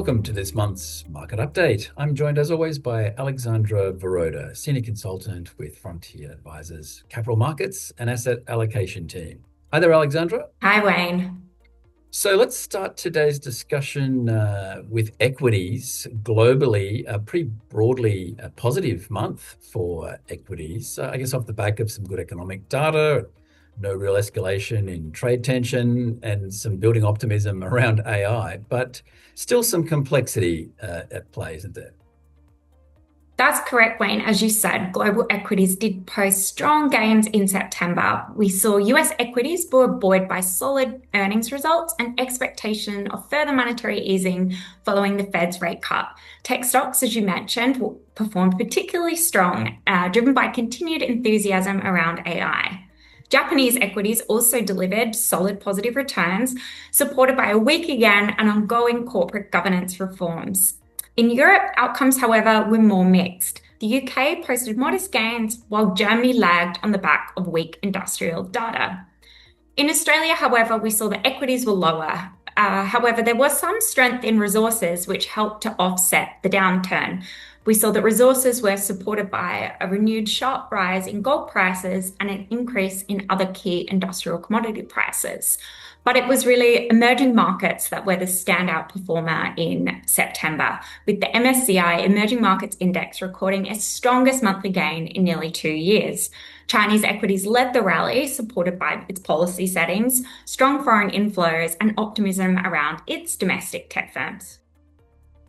welcome to this month's Market Update. I'm joined as always by Alexandra Veroude, Senior Consultant with Frontier Advisors, Capital Markets and Asset Allocation Team. Hi there, Alexandra. Hi, Wayne. So let's start today's discussion with equities. Globally, a pretty broadly positive month for equities. I guess off the back of some good economic data, no real escalation in trade tension, and some building optimism around AI, but still some complexity at play, isn't there? That's correct, Wayne. As you said, global equities did post strong gains in September. We saw US equities were buoyed by solid earnings results and expectation of further monetary easing following the Fed's rate cut. Tech stocks, as you mentioned, performed particularly strong, driven by continued enthusiasm around AI. Japanese equities also delivered solid positive returns, supported by a weak yen and ongoing corporate governance reforms. In Europe, outcomes, however, were more mixed. The UK posted modest gains, while Germany lagged on the back of weak industrial data. In Australia, however, we saw that equities were lower. However, there was some strength in resources, which helped to offset the downturn. We saw that resources were supported by a renewed sharp rise in gold prices and an increase in other key industrial commodity prices. But it was really emerging markets that were the standout performer in September, with the MSCI Emerging Markets Index recording its strongest monthly gain in nearly 2 years. Chinese equities led the rally, supported by its policy settings, strong foreign inflows, and optimism around its domestic tech firms.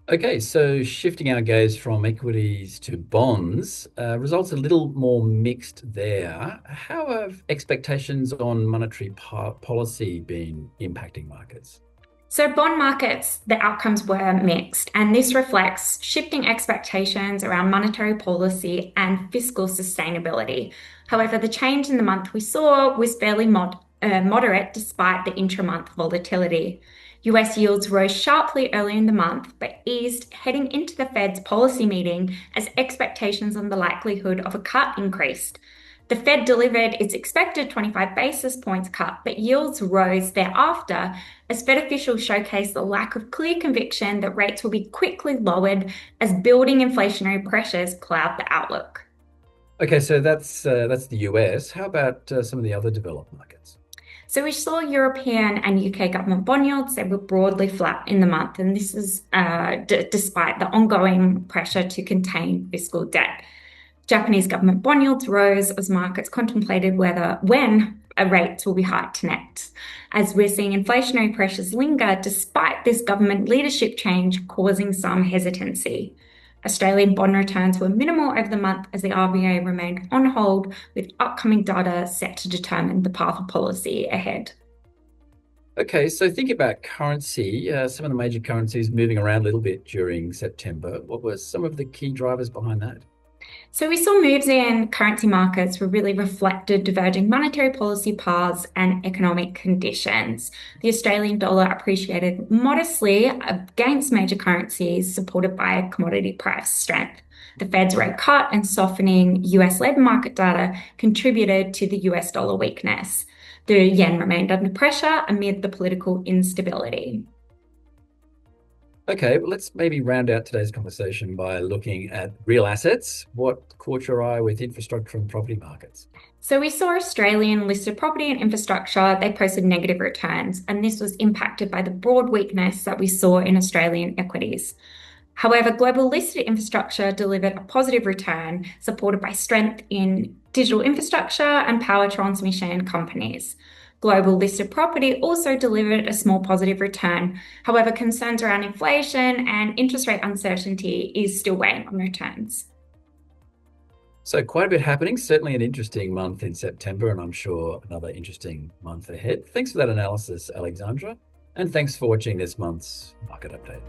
Okay, so shifting our gaze from equities to bonds, results a little more mixed there. How have expectations on monetary policy been impacting markets? So, bond markets, the outcomes were mixed, and this reflects shifting expectations around monetary policy and fiscal sustainability. However, the change in the month we saw was fairly moderate despite the intra-month volatility. US yields rose sharply early in the month, but eased heading into the Fed's policy meeting as expectations on the likelihood of a cut increased. The Fed delivered its expected 25 basis points cut, but yields rose thereafter as Fed officials showcased the lack of clear conviction that rates will be quickly lowered as building inflationary pressures cloud the outlook. Okay, so that's the US. How about some of the other developed markets? So we saw European and UK government bond yields, they were broadly flat in the month, and this is despite the ongoing pressure to contain fiscal debt. Japanese government bond yields rose as markets contemplated when rates will be hiked next, as we're seeing inflationary pressures linger despite this government leadership change causing some hesitancy. Australian bond returns were minimal over the month as the RBA remained on hold, with upcoming data set to determine the path of policy ahead. Okay, so thinking about currency, some of the major currencies moving around a little bit during September. What were some of the key drivers behind that? So we saw moves in currency markets were really reflected diverging monetary policy paths and economic conditions. The Australian dollar appreciated modestly against major currencies, supported by commodity price strength. The Fed's rate cut and softening US labor market data contributed to the US dollar weakness. The yen remained under pressure amid the political instability. Okay, well, let's maybe round out today's conversation by looking at real assets. What caught your eye with infrastructure and property markets? So we saw Australian listed property and infrastructure, they posted negative returns, and this was impacted by the broad weakness that we saw in Australian equities. However, global listed infrastructure delivered a positive return, supported by strength in digital infrastructure and power transmission companies. Global listed property also delivered a small positive return. However, concerns around inflation and interest rate uncertainty is still weighing on returns. So quite a bit happening, certainly an interesting month in September, and I'm sure another interesting month ahead. Thanks for that analysis, Alexandra, and thanks for watching this month's Market Update.